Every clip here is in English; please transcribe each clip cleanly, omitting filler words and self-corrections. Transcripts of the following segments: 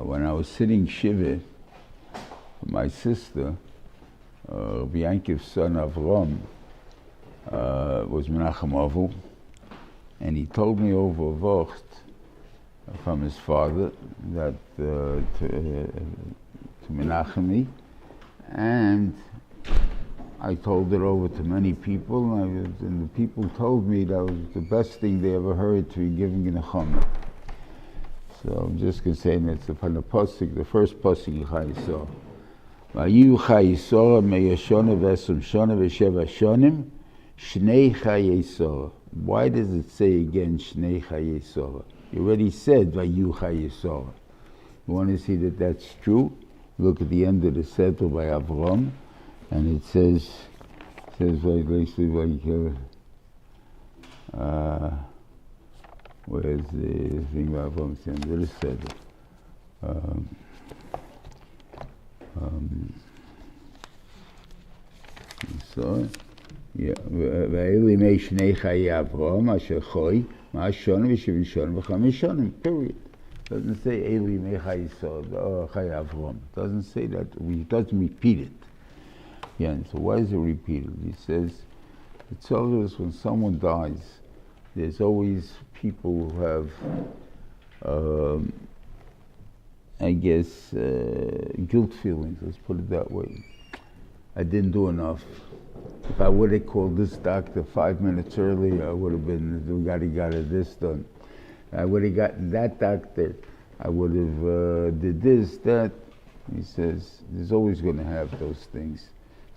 when I was sitting Shiva, my sister, Yaakov's son Avram, was Menachem Avu, and he told me over a Vocht from his father that to Menachem me, and I told it over to many people, and the people told me that was the best thing they ever heard, to be giving in a chomer. So I'm just going to say that it's upon the pasuk, the first pasuk in Chayai Yisrael. Vayu Chayai Yisrael meyashona v'esrim shona v'sheva shonim shnei Chayai Yisrael. Why does it say again shnei Chayai Yisrael? You already said Vayu Chayai Yisrael. You want to see that that's true? Look at the end of the Sefer by Avram, and it says basically where's the thing about Avram? It's the end of the Sefer. So, yeah, ואלה מי שני חיי אברהם, אשר חוי, 170 שנים ו5 שנים, period. Doesn't say Eli mei Chayai Yisrael, Chayai Avram. Doesn't say that. It doesn't repeat it. Yeah. And so why is it repeated? He says it tells us when someone dies, there's always people who have, I guess, guilt feelings. Let's put it that way. I didn't do enough. If I would have called this doctor 5 minutes early, I would have been got this done. I would have gotten that doctor. I would have did this, that. He says, there's always going to have those things.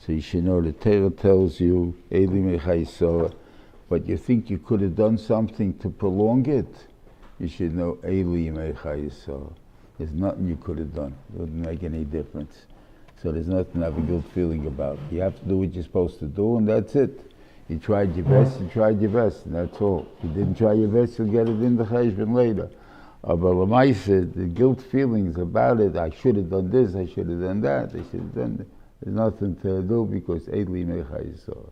So you should know the Torah tells you, Eli mei Chayai Yisrael, but you think you could have done something to prolong it, you should know Eli mei Chayai Yisrael. There's nothing you could have done. It wouldn't make any difference. So there's nothing to have a good feeling about. You have to do what you're supposed to do, and that's it. You tried your best, and that's all. If you didn't try your best, you'll get it in the cheshbon later. But Lamaisa, the guilt feelings about it, I should have done this, I should have done that, I should have done that. There's nothing to do because Eli mei Chayai Yisrael.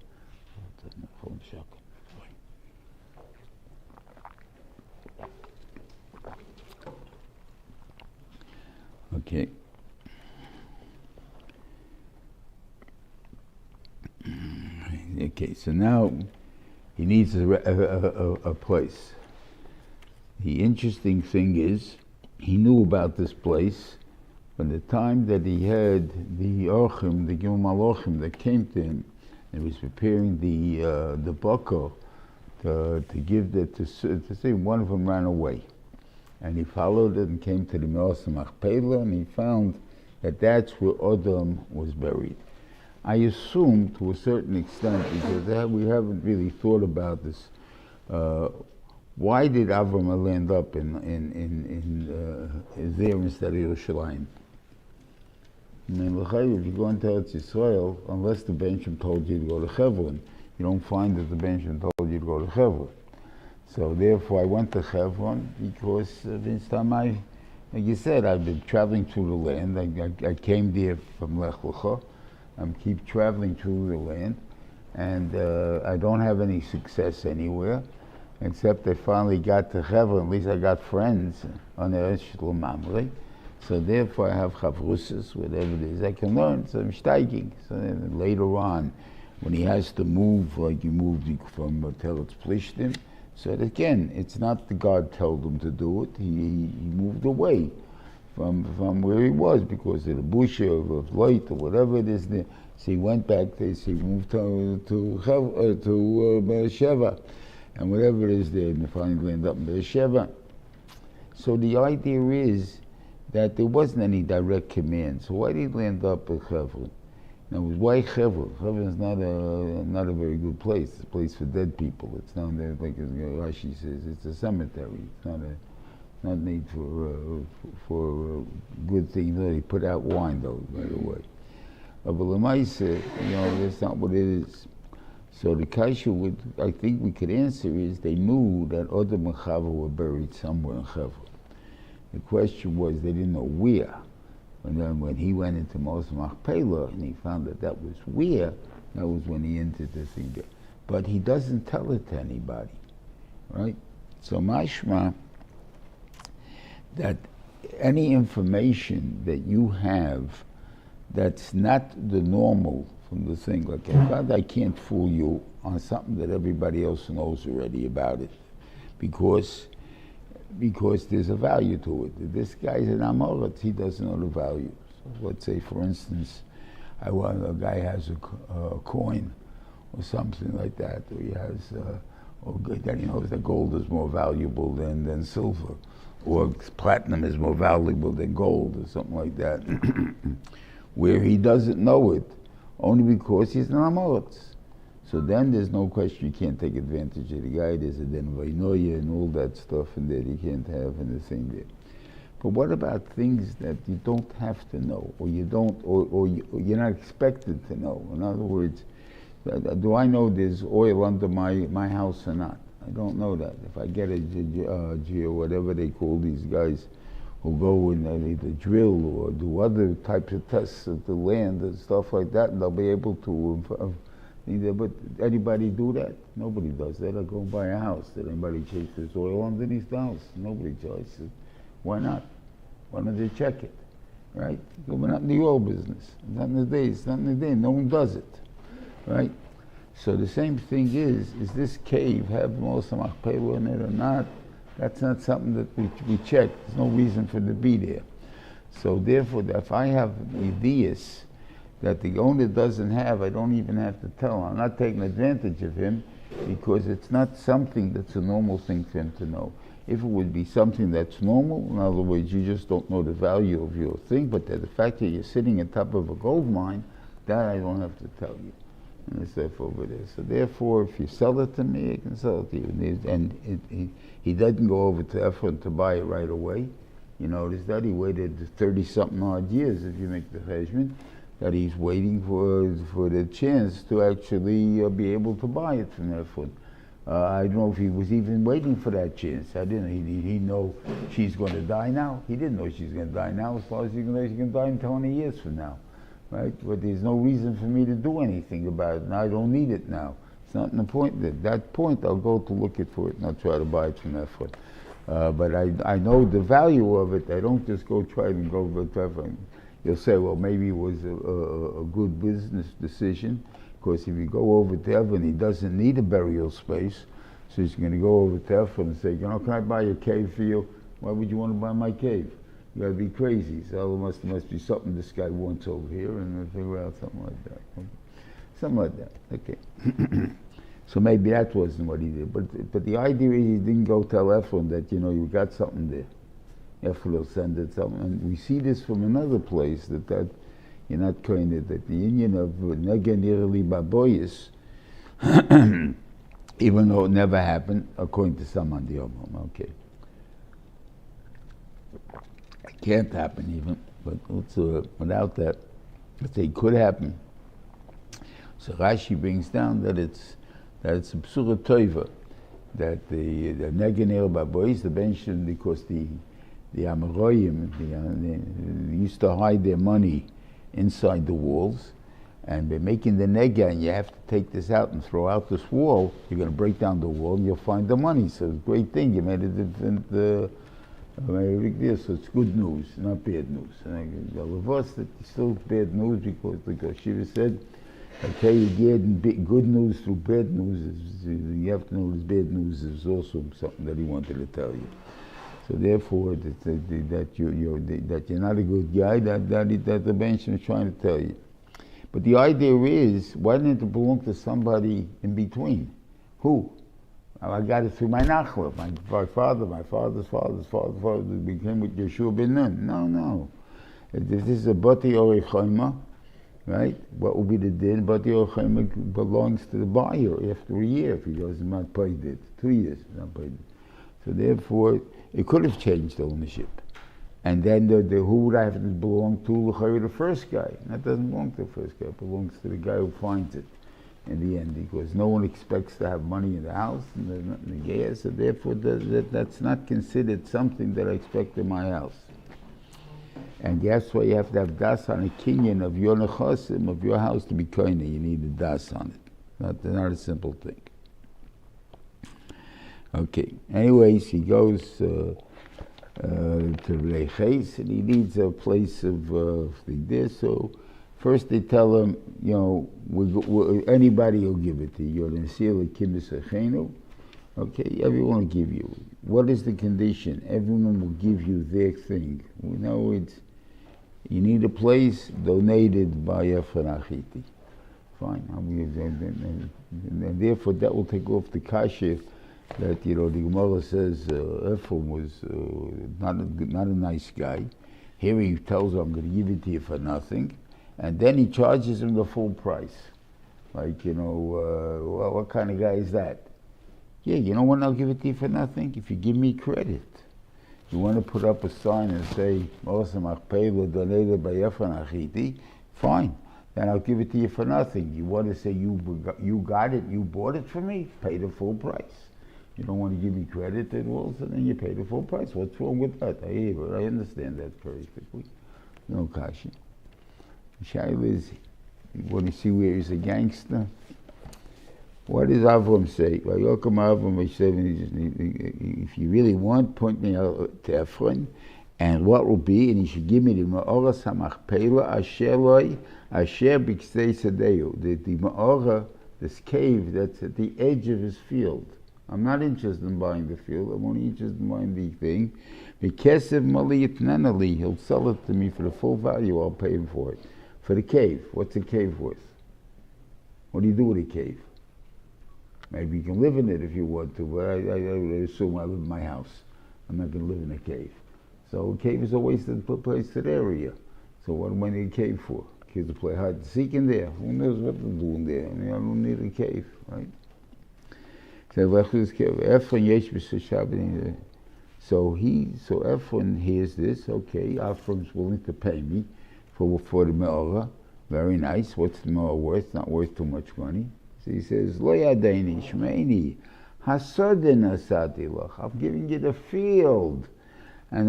Okay. Okay, so now he needs a place. The interesting thing is, he knew about this place from the time that he had the Orchim, the Gimel Malachim that came to him, and was preparing the buckle to give that to say one of them ran away. And he followed it and came to the Me'os Machpelah, and he found that that's where Adam was buried. I assume, to a certain extent, because we haven't really thought about this, why did Avram land up there instead of Yerushalayim? I mean, if you go into Eretz Yisrael, unless the Bencham told you to go to Hebron, you don't find that the Bencham told you to go to Hebron. So therefore I went to Hebron because this time like you said, I've been traveling through the land. I came there from Lech Lecha. I keep traveling through the land, and I don't have any success anywhere, except I finally got to Hebron. At least I got friends on the Eretz Mamre. So therefore I have chavrusas, whatever it is I can learn. So I'm steiging. So then later on, when he has to move, like he moved from Teretz Plishtim, so that again, it's not the God told him to do it. He moved away from where he was because of the bush of light or whatever it is there. So he went back there. So he moved to Beersheba, and whatever it is there, and finally landed up in Beersheba. So the idea is that there wasn't any direct command. So why did he land up at Hebron? Now, why Hebron? Hebron is not a very good place. It's a place for dead people. It's not there, like Rashi says, it's a cemetery. It's not made for good things. They put out wine, though, by the way. But Lamaisa, that's not what it is. So the kasha I think we could answer is they knew that Adam and Chava were buried somewhere in Hebron. The question was they didn't know where. And then when he went into Me'os Machpelah and he found that was where, that was when he entered the thing there. But he doesn't tell it to anybody, right? So mashma that any information that you have that's not the normal from the thing, like God, I can't fool you on something that everybody else knows already about it, because there's a value to it. This guy's an Amoritz, he doesn't know the value. So let's say, for instance, a guy has a coin or something like that, or he has, or then he knows that gold is more valuable than silver, or platinum is more valuable than gold, or something like that, where he doesn't know it, only because he's an Amoritz. So then there's no question you can't take advantage of the guy. There's a den vainoya and all that stuff and that you can't have in the thing there. But what about things that you don't have to know, or you don't, or you're not expected to know? In other words, do I know there's oil under my house or not? I don't know that. If I get a or whatever they call these guys who go and either drill or do other types of tests of the land and stuff like that, and they'll be able to. But anybody do that? Nobody does that. I go buy a house. Did anybody chase this oil underneath the house? Nobody chases it. Why not? Why don't they check it? Right? We're not in the oil business. It's not in the day. It's not in the day. No one does it. Right? So the same thing is this cave have most of Machpelah in it or not? That's not something that we check. There's no reason for it to be there. So therefore, if I have ideas that the owner doesn't have, I don't even have to tell him. I'm not taking advantage of him, because it's not something that's a normal thing for him to know. If it would be something that's normal, in other words, you just don't know the value of your thing, but the fact that you're sitting on top of a gold mine, that I don't have to tell you. And the stuff over there. So therefore, if you sell it to me, I can sell it to you. And he doesn't go over to Efron to buy it right away. You notice that he waited 30-something odd years, if you make the judgment, that he's waiting for the chance to actually be able to buy it from Efron. I don't know if he was even waiting for that chance. I didn't. He know she's going to die now. He didn't know she's going to die now. As far as he can know, she's going to die in 20 years from now, right? But there's no reason for me to do anything about it, and I don't need it now. It's not in the point. At that point, I'll go to look it for it, and I'll try to buy it from Efron. But I know the value of it. I don't just go try to go with Efron. You'll say, well, maybe it was a good business decision, because if you go over to Efron, he doesn't need a burial space, so he's going to go over to Efron and say, can I buy a cave for you? Why would you want to buy my cave? You got to be crazy. So there must be something this guy wants over here, and we'll figure out something like that. Okay. Something like that. Okay. So maybe that wasn't what he did. But the idea is he didn't go tell Efron that, you got something there. Efron will send it something. And we see this from another place, that you're not kind of, that the union of Nega Nirli Baboyis, even though it never happened, according to some on the Omam, okay. It can't happen even, but without that, let's say it could happen. So Rashi brings down that it's a psura toiva, that the Nega Nirli Baboyis, the bench, because the Amoroyim, they used to hide their money inside the walls, and by making the nega, and you have to take this out and throw out this wall, you're going to break down the wall and you'll find the money. So it's a great thing. You made a different, made a big deal. So it's good news, not bad news. And the Levos, it's still bad news, because like Shiva said, I tell you, good news through bad news, you have to know this bad news is also something that he wanted to tell you. So therefore, that you're not a good guy, that the bench is trying to tell you. But the idea is, why didn't it belong to somebody in between? Who? I got it through my nachla, my father's father became with Yeshua ben Nun. No. This is a bati orei chayma, right? What will be the din? Bati orei chayma belongs to the buyer after a year if he does not pay it. 2 years, not paid it. So therefore, it could have changed ownership. And then who would I have to belong to? The first guy. That doesn't belong to the first guy. It belongs to the guy who finds it in the end, because no one expects to have money in the house, and there's nothing in the gas, so therefore that's not considered something that I expect in my house. And that's why you have to have das on a kinyan of your nechasim, of your house, to be koine. You need a das on it. Not a simple thing. Okay. Anyways, he goes. to Reiches, and he needs a place of thing there. So first they tell him, you know, anybody will give it to you. You're the seal of Kibbutz Achenu. Okay, everyone will give you. What is the condition? Everyone will give you their thing. We know it's, you need a place donated by Efron. Fine. And therefore that will take off the kasha that, you know, the Gemara says Efron was not a nice guy. Here he tells him, I'm going to give it to you for nothing. And then he charges him the full price. Like, you know, well, what kind of guy is that? Yeah, you know what, I'll give it to you for nothing? If you give me credit. You want to put up a sign and say, donated by Efron, fine. Then I'll give it to you for nothing. You want to say you got it, you bought it for me, pay the full price. You don't want to give me credit at all, so then you pay the full price. What's wrong with that? I understand that perfectly. No kasha. Shaila is, you want to see where he's a gangster? What does Avram say? If you really want, point me out to Efron, and what will be, and he should give me the Ma'ora Samachpela Asher B'Kstei Sadeu, the Ma'ora, this cave that's at the edge of his field. I'm not interested in buying the field, I'm only interested in buying the thing. B'Kesev Mali Yitnanali, he'll sell it to me for the full value, I'll pay him for it. For the cave, what's a cave worth? What do you do with a cave? Maybe you can live in it if you want to, but I assume I live in my house. I'm not going to live in a cave. So a cave is a wasted place to the area. So what do I need a cave for? Kids to play hide and seek in there. Who knows what they're doing there? I mean, I don't need a cave, right? So Efron hears this. Okay, Efron's willing to pay me for the me'orah. Very nice. What's the me'orah worth? Not worth too much money. So he says, Lo yadaini shmeini hasadin asati lach. I'm giving you the field, and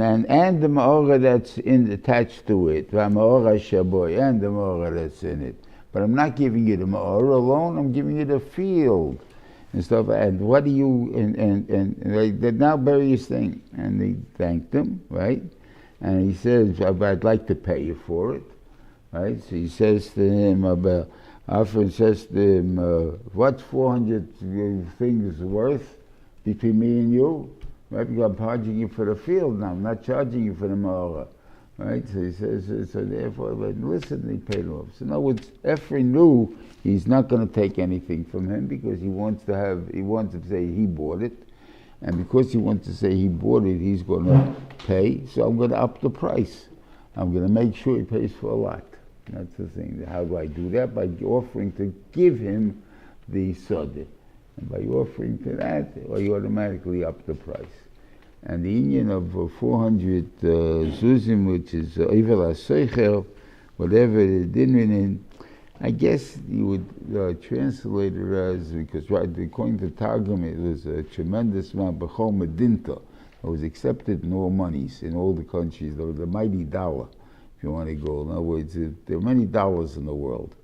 the me'orah that's attached to it, v'me'orah shaboy, and the me'orah that's in it. But I'm not giving you the me'orah alone. I'm giving you the field and stuff. And what do you? And they did now various things, and they thanked him, right? And he says, I'd like to pay you for it, right? So he says to him about. Afrin says to him, what's 400 things worth between me and you? Right? Because I'm charging you for the field now, I'm not charging you for the me'orah. Right? So he says, so therefore, listen, he paid him off. So in other words, Efron knew he's not going to take anything from him because he wants to say he bought it. And because he wants to say he bought it, he's going to pay. So I'm going to up the price. I'm going to make sure he pays for a lot. That's the thing. How do I do that? By offering to give him the sodeh. And by offering to that, well, you automatically up the price. And the union of 400 zuzim, which is Ivel HaSeicher, whatever the dinrin, I guess you would translate it as, because right, according to Targum, it was a tremendous amount, B'chol Medinta. It was accepted in all monies, in all the countries. There was the mighty dollar. If you want to go. In other words, there are many dollars in the world,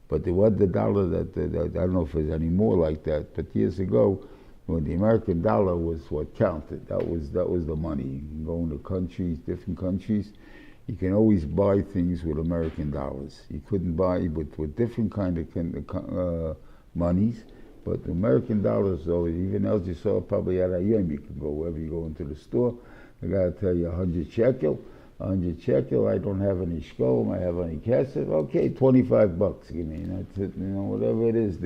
but there was the dollar that I don't know if there's any more like that. But years ago, when the American dollar was what counted, that was the money. You can go into countries, different countries. You can always buy things with American dollars. You couldn't buy with different kind of monies, but the American dollars, though, even else you saw probably at Ayem, you can go wherever you go into the store. They got to tell you 100 shekel. 100 shekel, I don't have any shkolm, I have any kesef, okay, $25, give me, that's it, you know, whatever it is.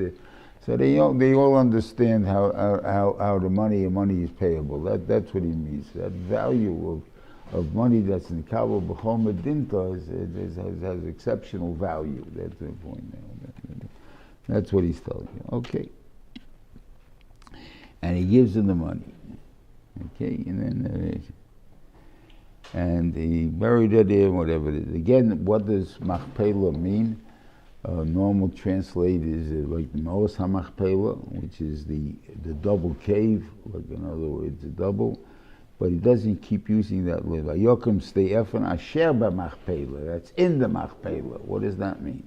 So they all understand how the money is payable. That's what he means. That value of money that's in Kabul B'chol Medinta has exceptional value. That's the point now. That's what he's telling you. Okay. And he gives him the money. Okay, and then and he buried it in, whatever it is. Again, what does machpelah mean? Normal translate is like Maos HaMachpelah, which is the double cave, like in other words, a double. But he doesn't keep using that word. Vayokim stay Efron asher b'machpelah. That's in the machpelah. What does that mean?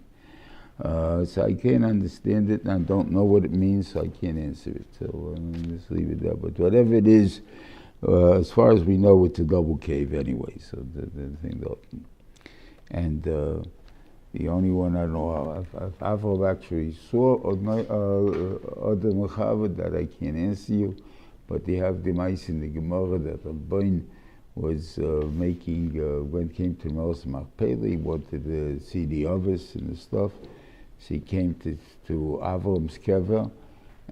So I can't understand it, and I don't know what it means, so I can't answer it. So just leave it there. But whatever it is, As far as we know, it's a double cave anyway. So the thing though, and the only one I don't know, if Avram actually saw Adam Mechavad, that I can't answer you, but they have the mice in the Gemara that Rabbein was making, when it came to Mos Machpelah, he wanted to see the others and the stuff. So he came to Avram's kever,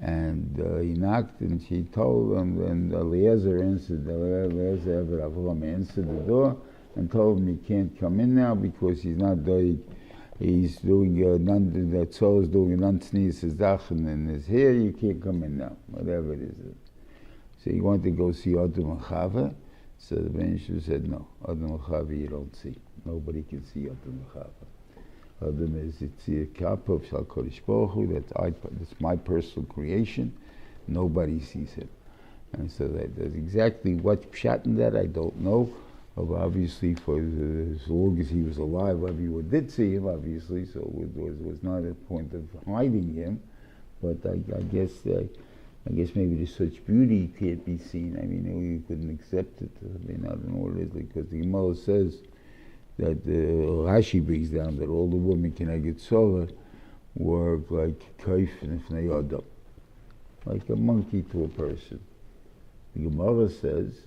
and he knocked, and she told him, and Eliezer answered Avram answered the door, and told him he can't come in now because he's not doing, he's doing that soul is doing a non-sneeze in his hair, you can't come in now, whatever it is. So he wanted to go see Adam and Chava. So the Benishur said, no, Adam and Chava you don't see. Nobody can see Adam and Chava. Adam is, it's a kappa of Shal Kodesh Baruch Hu, that's my personal creation. Nobody sees him. And so that's exactly what pshat in that, I don't know. Obviously, for as long as he was alive, everyone did see him, obviously, so it was not a point of hiding him. But I guess maybe there's such beauty can't be seen. I mean, you couldn't accept it. I mean, I don't know what it is, because the Gemara says that Rashi brings down that all the women can get Sorah were like kaif and ifnei adam, like a monkey to a person. The Gemara says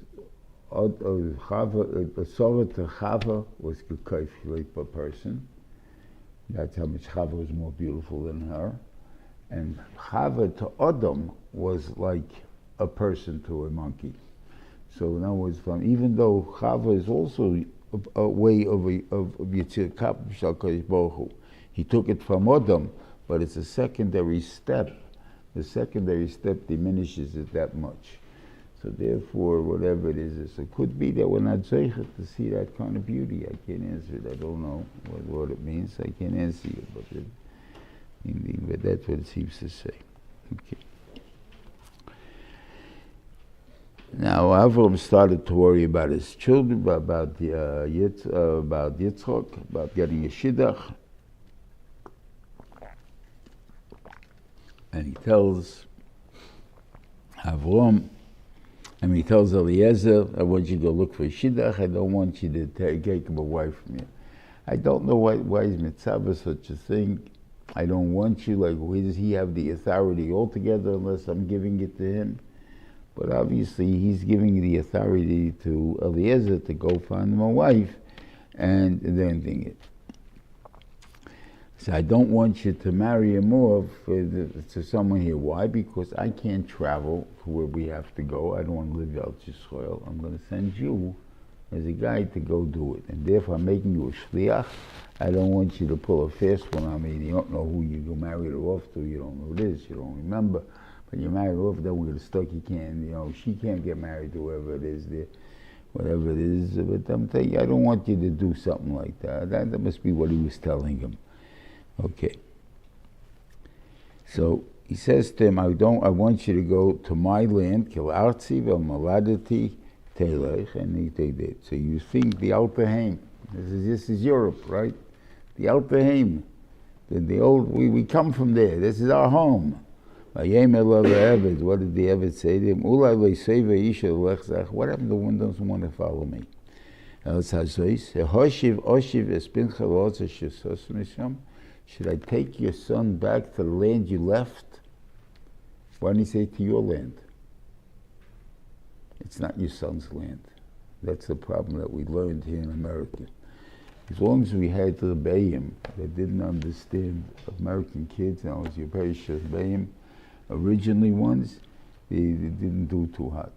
a Sorah to Chava was kaif like a person. That's how much Chava was more beautiful than her. And Chava to Adam was like a person to a monkey. So in other words, even though Chava is also a way of Yitzir Kap Shal Kodesh Baruch Hu, he took it from Adam, but it's a secondary step. The secondary step diminishes it that much. So therefore, whatever it is, it could be that we're not zeichet to see that kind of beauty. I can't answer it. I don't know what it means. I can't answer you, but that's what it seems to say. Okay. Now Avram started to worry about his children, about Yitzchak, about getting a shidduch, and he tells Avram, he tells Eliezer, I want you to look for a shidduch. I don't want you to take him away from you. I don't know why is mitzvah such a thing. I don't want you, like, where does he have the authority altogether unless I'm giving it to him? But obviously he's giving the authority to Eliezer to go find him a wife and then thing it. So I don't want you to marry him off to someone here. Why? Because I can't travel to where we have to go. I don't want to live out Yisrael. I'm going to send you as a guy to go do it. And therefore I'm making you a shliach. I don't want you to pull a fast one on me. You don't know who you go marry her off to. You don't know who it is. You don't remember. But you marry her off, then we're stuck. You can't, she can't get married to whoever it is there, whatever it is. But I'm telling you, I don't want you to do something like that. That must be what he was telling him. Okay. So he says to him, I want you to go to my land, Kil Artzi vel Maladati Telech, and he did. So you think the Alter Heim, this is Europe, right? The Alter Heim, the old, we come from there, this is our home. What did the Eved say to him? What happened to one doesn't want to follow me? Should I take your son back to the land you left? Why didn't he say to your land? It's not your son's land. That's the problem that we learned here in America. As long as we had the Rebbeim that didn't understand American kids, and I was your Parshas Rebbeim, originally ones, they didn't do too hot.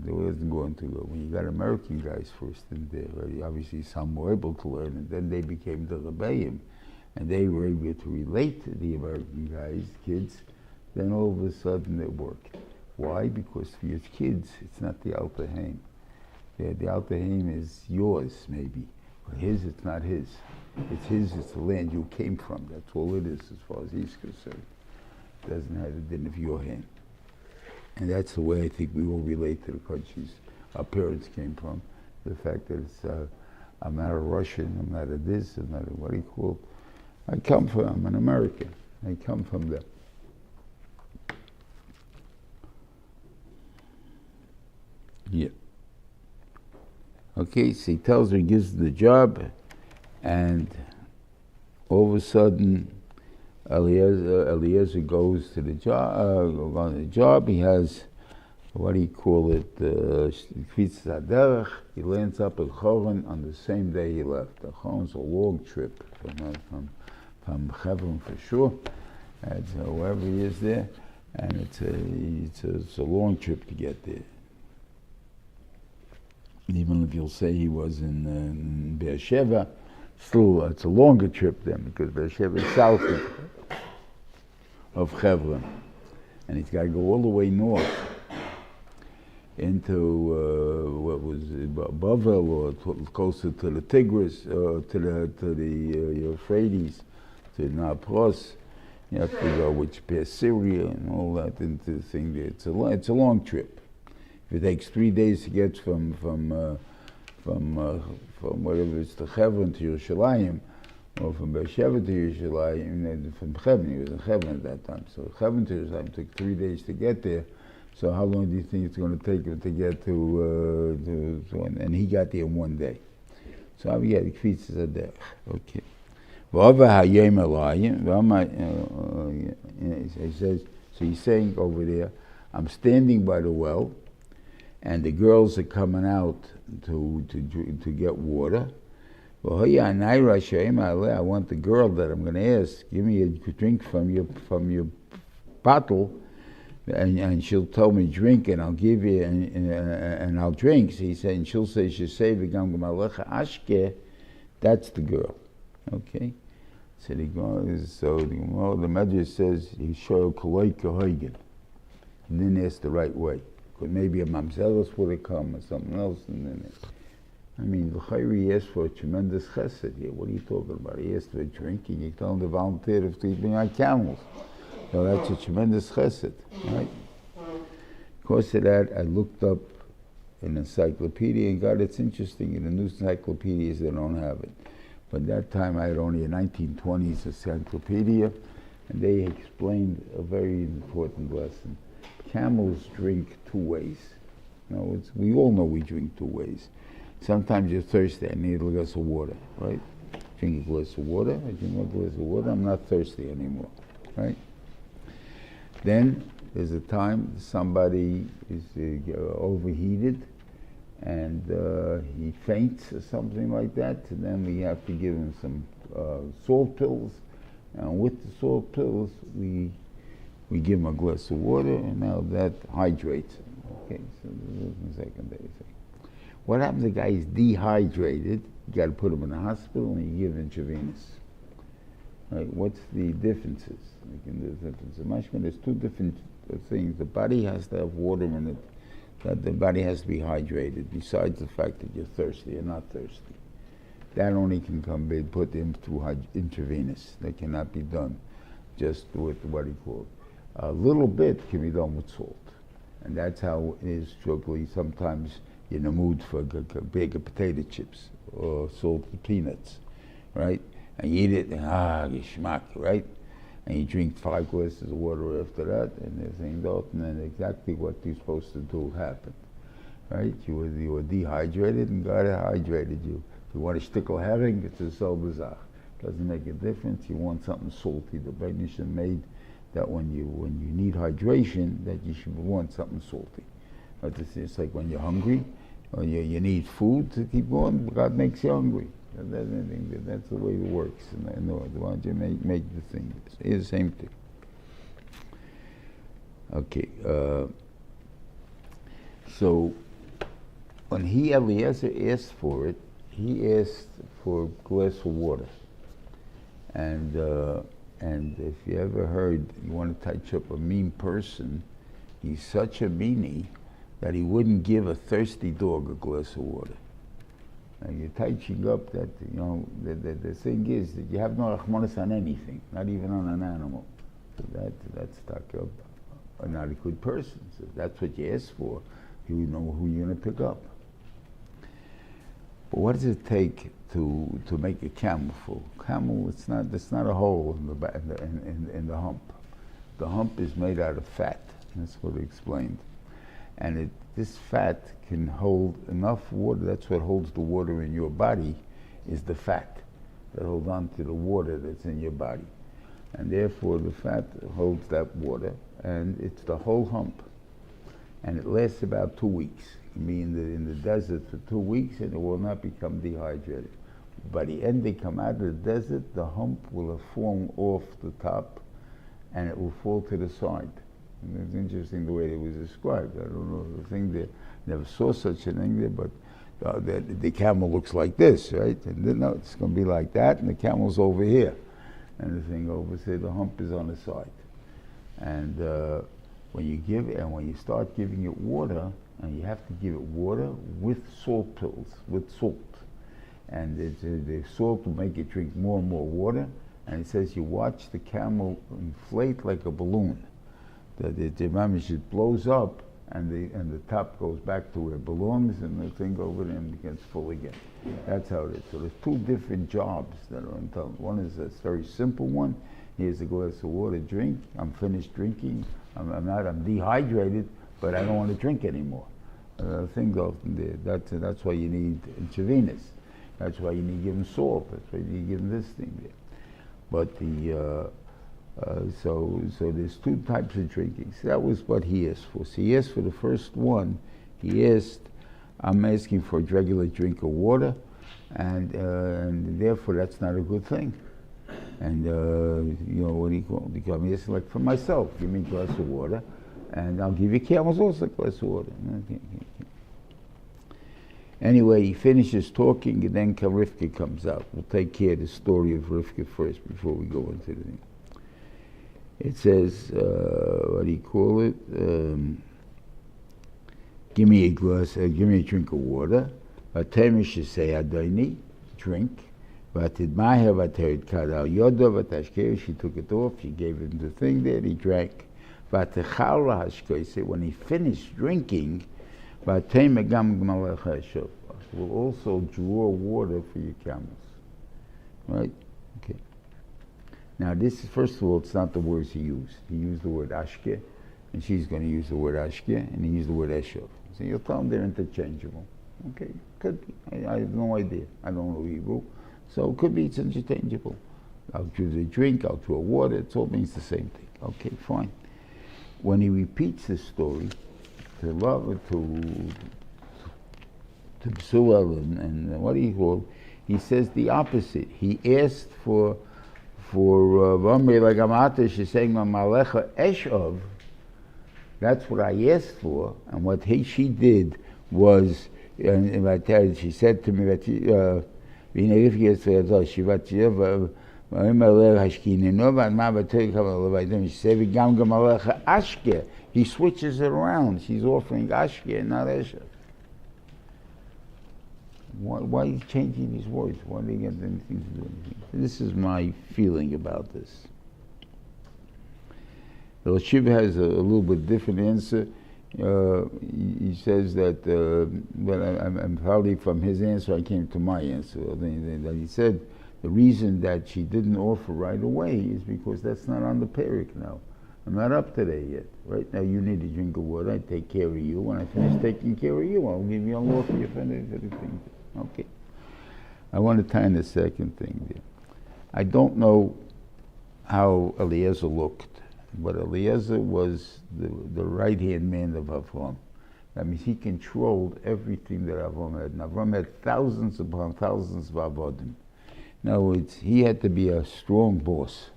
They wasn't going to go. When you got American guys first in there, right, obviously some were able to learn, and then they became the Rebbeim, and they were able to relate to the American guys, kids, then all of a sudden it worked. Why? Because for your kids, it's not the Alter Heim. The Alter Heim is yours, maybe. But his, it's not his. It's his, it's the land you came from. That's all it is as far as he's concerned. It doesn't have the din of your hand. And that's the way I think we all relate to the countries our parents came from. The fact that it's, I'm not a Russian, I'm not a this, I'm not a, what do you call it? I'm an American. I come from there. Yeah. Okay, so he tells her, he gives her the job, and all of a sudden, Eliezer goes to the job. He has, what do you call it? He lands up at Choron on the same day he left. The Choron's a long trip from Hebron for sure. And wherever he is there, and it's a long trip to get there. Even if you'll say he was in Beersheba, still it's a longer trip then, because Beersheba is south of Hebron, and he's got to go all the way north into what was Bavel, or closer to the Tigris, to the Euphrates, to Napros. You have to go which past Syria and all that into the thing there. It's a long trip. If it takes 3 days to get from whatever it's to Hebron to Yerushalayim, or from Beersheba to Yerushalayim, from Hebron, he was in Hebron at that time. So Hebron to Yerushalayim took 3 days to get there. So how long do you think it's going to take him to get to and he got there in 1 day. So we got the Kvitzes are there. Okay. He says, so he's saying over there, I'm standing by the well, and the girls are coming out to get water. I want the girl that I'm going to ask, give me a drink from your bottle, and she'll tell me drink, and I'll give you, and I'll drink. So he said, and she'll say, Ashke, that's the girl. Okay? So the Medrash says, he showed Koloi Kehoigen. He didn't ask the right way. Because maybe a mamzelos would have come or something else. And then, the Chayai asked for a tremendous chesed here. What are you talking about? He asked for a drink, and you tell him to volunteer to sleeping on camels. So that's a tremendous chesed, right? Because of that, I looked up an encyclopedia, and God, it's interesting, in the new encyclopedias they don't have it. But at that time I had only a 1920s encyclopedia, and they explained a very important lesson. Camels drink 2 ways. We all know we drink 2 ways. Sometimes you're thirsty, I need a glass of water, right? Drink a glass of water, I drink a glass of water, I'm not thirsty anymore, right? Then there's a time somebody is overheated, and he faints or something like that, and then we have to give him some salt pills, and with the salt pills we give him a glass of water, and now that hydrates him. Okay, so the second day thing. What happens if the guy is dehydrated? You got to put him in the hospital and you give intravenous. Right? What's the differences? There's 2 different things. The body has to have water in it. That the body has to be hydrated, besides the fact that you're thirsty or not thirsty. That only can be put in through intravenous. That cannot be done just with what he called. A little bit can be done with salt. And that's how it is strictly. Sometimes you're in the mood for a bag of potato chips or salted peanuts, right? And you eat it, and geschmack, right? And you drink 5 glasses of water after that, and they're saying, and then exactly what you're supposed to do happened, right? You were dehydrated, and God hydrated you. If you want a shtickle herring, it's a sobazach. Doesn't make a difference. You want something salty. The Beniman made that when you need hydration, that you should want something salty. But it's like when you're hungry, or you need food to keep going, God makes you hungry. That's the way it works. And why don't you make the thing? It's the same thing. Okay. So when Eliezer asked for it, he asked for a glass of water. And if you ever heard, you want to touch up a mean person, he's such a meanie that he wouldn't give a thirsty dog a glass of water. And you're touching up that, the thing is that you have no rachmanis on anything, not even on an animal. So that's stuck up. Not a good person. So if that's what you ask for, you know who you're going to pick up. But what does it take to make a camel full? Camel, it's not a hole in the hump. The hump is made out of fat. That's what he explained. And this fat can hold enough water. That's what holds the water in your body, is the fat that holds on to the water that's in your body. And therefore the fat holds that water, and it's the whole hump. And it lasts about 2 weeks. You mean that in the desert for 2 weeks, and it will not become dehydrated. By the end they come out of the desert, the hump will have fallen off the top, and it will fall to the side. And it's interesting the way it was described. I don't know the thing there. Never saw such a thing there, but the camel looks like this, right? And then, no, it's going to be like that, and the camel's over here. And the thing over there, the hump is on the side. And when you start giving it water, and you have to give it water with salt pills, with salt. And the salt will make it drink more and more water. And it says you watch the camel inflate like a balloon. That it blows up, and the top goes back to where it belongs, and the thing over there gets full again. That's how it is. So there's two different jobs that are entailed. One is a very simple one. Here's a glass of water, drink. I'm finished drinking. I'm dehydrated, but I don't want to drink anymore. The thing goes in there. That's why you need intravenous. That's why you need to give them salt. That's why you need to give them this thing there. But so there's two types of drinking. So that was what he asked for. So he asked for the first one. He asked, I'm asking for a regular drink of water, and therefore that's not a good thing. And what do you call it? I'm asking like for myself, give me a glass of water, and I'll give you camels also a glass of water. Anyway, he finishes talking, and then Rivka comes out. We'll take care of the story of Rivka first before we go into the thing. It says, what do you call it? Give me a glass, give me a drink of water. Vatemish say Adoni, drink. Vatidmaher vaterit kadal yoda vatashker. She took it off. She gave him the thing there. He drank. Vatechala hashkoise. When he finished drinking, vatemegam gmalach hashov. Will also draw water for your camels. Right? Okay. Now this is, first of all, it's not the words he used. He used the word ashke, and she's going to use the word ashke, and he used the word eshov. So you'll tell them they're interchangeable. Okay, could be. I have no idea. I don't know Hebrew. So it could be it's interchangeable. I'll choose a drink, I'll choose water, it all means the same thing. Okay, fine. When he repeats this story to Psuel and what he called, he says the opposite. He asked for Vamri like Amata, she's saying Malecha Eshov. That's what I asked for, and what she did was, and she said to me that she said, he switches it around. She's offering ashke and not eshev. Why are you changing these words? Why do you get anything to do with anything? This is my feeling about this. The Shiva has a little bit different answer. He says that, well, I'm probably from his answer, I came to my answer. That he said the reason that she didn't offer right away is because that's not on the parak now. I'm not up to that yet. Right now, you need a drink of water. I take care of you. When I finish taking care of you, I'll give you a law for your thing. Okay. I want to tie in the second thing there. I don't know how Eliezer looked, but Eliezer was the right-hand man of Avram. That means he controlled everything that Avram had. And Avram had thousands upon thousands of avodim. In other words, he had to be a strong boss,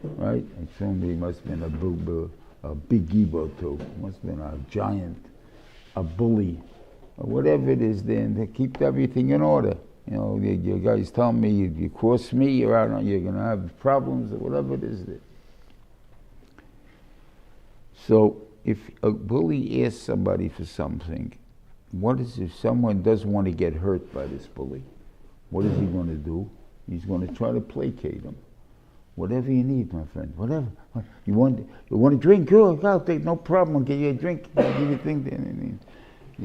right? And certainly he must have been a big gibo too. Must have been a giant, a bully, or whatever it is then, to keep everything in order. You know, you guys tell me, you cross me, you're going to have problems, or whatever it is there. So if a bully asks somebody for something, what is if someone doesn't want to get hurt by this bully? What is he going to do? He's going to try to placate him. Whatever you need, my friend, whatever. You want a drink? Oh, I'll take no problem. I'll get you a drink. I'll give you a thing.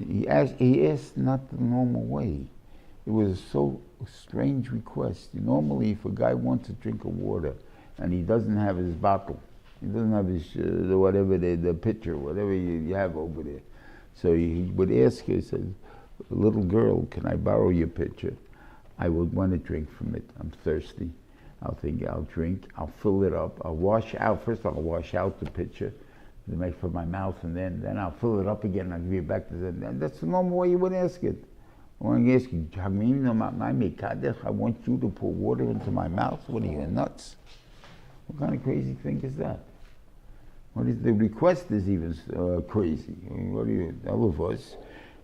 He asked not the normal way. It was a strange request. Normally, if a guy wants a drink of water and he doesn't have his bottle, he doesn't have his whatever the pitcher, whatever you have over there. So he would ask her, he said, little girl, can I borrow your pitcher? I would want to drink from it. I'm thirsty. I'll drink, I'll fill it up, I'll wash out, first I'll wash out the pitcher to make for my mouth, and then I'll fill it up again, and I'll give it back to them. That's the normal way you would ask it. When you ask you, I want you to pour water into my mouth? What are you, nuts? What kind of crazy thing is that? The request is even crazy. What are you, all of us?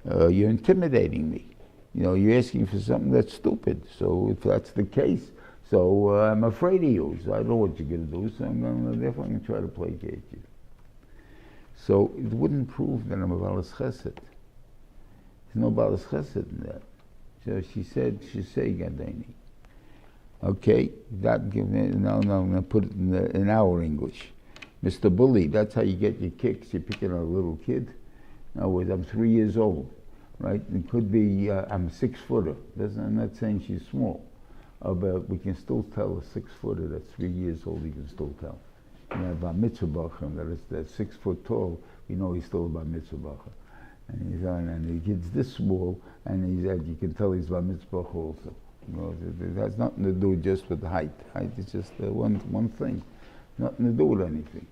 You're intimidating me. You're asking for something that's stupid. So if that's the case, so I'm afraid of you. So I know what you're going to do, so therefore I'm going to try to placate you. So it wouldn't prove that I'm a balas chesed. There's no balas chesed in that. So she said, Gadeni. Okay, now I'm going to put it in our English. Mr. Bully, that's how you get your kicks. You're picking on a little kid. In other words, I'm 3 years old, right? It could be, I'm a 6-footer. I'm not saying she's small. But we can still tell a 6-footer that's 3 years old, you can still tell. Bar mitzvah bachar, that's 6 foot tall, we know he's still a bar mitzvah bachar. And the kid's this small, and you can tell he's bar mitzvah bachar also. It has nothing to do just with height. Height is just one thing, nothing to do with anything.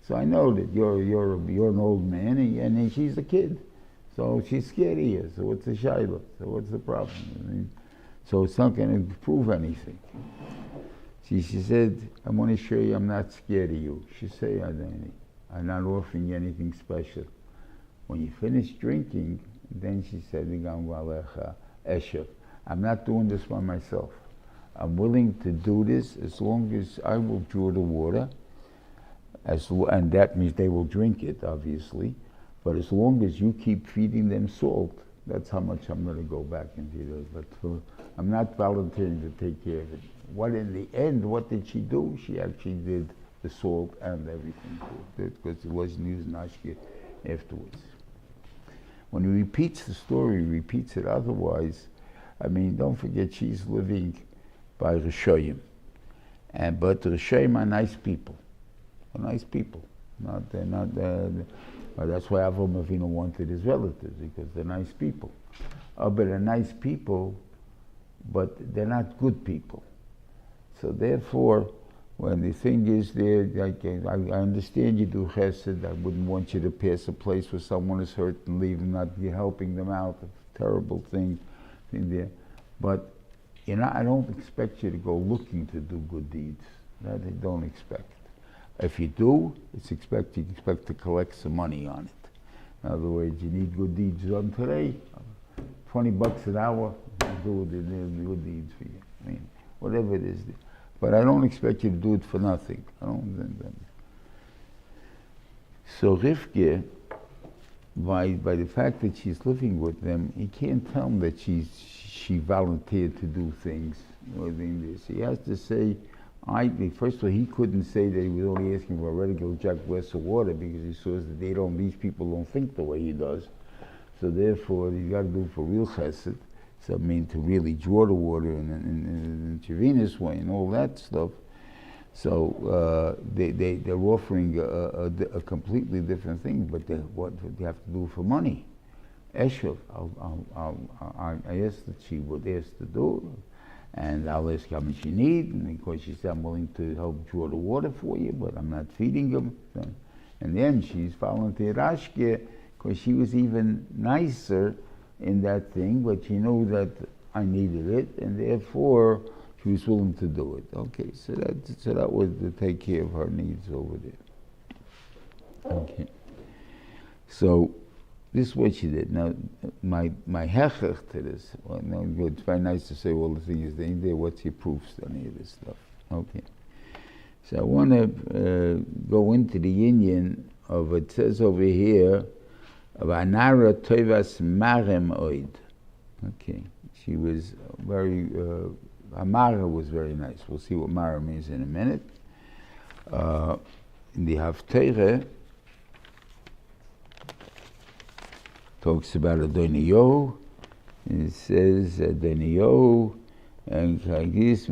So I know that you're an old man, and she's a kid, so she's scared of you. So what's the shayla? So what's the problem? So it's not going to prove anything. She said, I want to show you I'm not scared of you. She said, I'm not offering you anything special. When you finish drinking, then she said, I'm not doing this by myself. I'm willing to do this as long as I will draw the water, and that means they will drink it, obviously. But as long as you keep feeding them salt, that's how much I'm going to go back into it. But I'm not volunteering to take care of it. In the end, what did she do? She actually did the salt and everything to it, because it wasn't used nashke afterwards. When he repeats the story, he repeats it otherwise. Don't forget, she's living by Rishoyim. But the Rishoyim are nice people. They're nice people. They're not. That's why Avram Avinu wanted his relatives, because they're nice people. But they're nice people, but they're not good people. So therefore, when the thing is there, I understand you do chesed. I wouldn't want you to pass a place where someone is hurt and leave and not be helping them out. A terrible thing there. But I don't expect you to go looking to do good deeds. That I don't expect. If you do, you expect to collect some money on it. In other words, you need good deeds done today. $20 an hour, do the good deeds for you. Whatever it is. But I don't expect you to do it for nothing. So Rivka, by the fact that she's living with them, he can't tell them that she volunteered to do things. He has to say, first of all, he couldn't say that he was only asking for a regular glass of water, because he saw that these people don't think the way he does. So therefore, he's got to do it for real chesed. So to really draw the water in a Chavinus way and all that stuff. So they're offering a completely different thing, but what they have to do for money. Eshev, I asked that she would ask to do it, and I'll ask how much you need, and because she said I'm willing to help draw the water for you, but I'm not feeding them. And then she's volunteered Ashke, because she was even nicer in that thing, but she knew that I needed it, and therefore she was willing to do it. Okay, so that was to take care of her needs over there. Okay, so this is what she did. Now, my hechach to this, it's very nice to say all the things there. What's your proofs to any of this stuff? Okay, so I want to go into the union of it says over here. Vanara Tovas Marem Oid. Okay, she was very. Amara was very nice. We'll see what Mara means in a minute. In the Haftarah talks about Adoniyo. It says Adoniyo and Kagis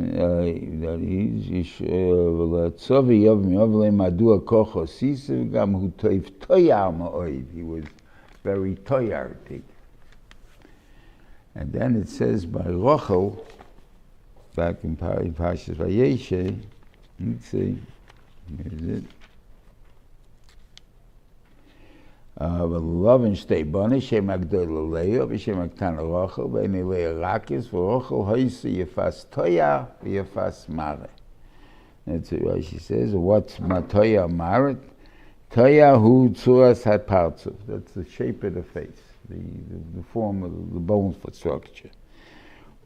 that he's Tzvia Yov Miovle Madua Kocho Sisev Gam Hu Toiv Toyam Oid. He was very toyartic. And then it says by Rochel, back in Parshas Vayeshe, let's see, here's it. ולבן שתי בני, שם הגדול ללאה, ושם הקטן לרוחל, ואין אליה רקיס, ורוחל היסה יפס toya ויפס מרה. That's what she says. What's toya maret? Toya hu tzuras hapartzuf. That's the shape of the face, the form of the bone structure.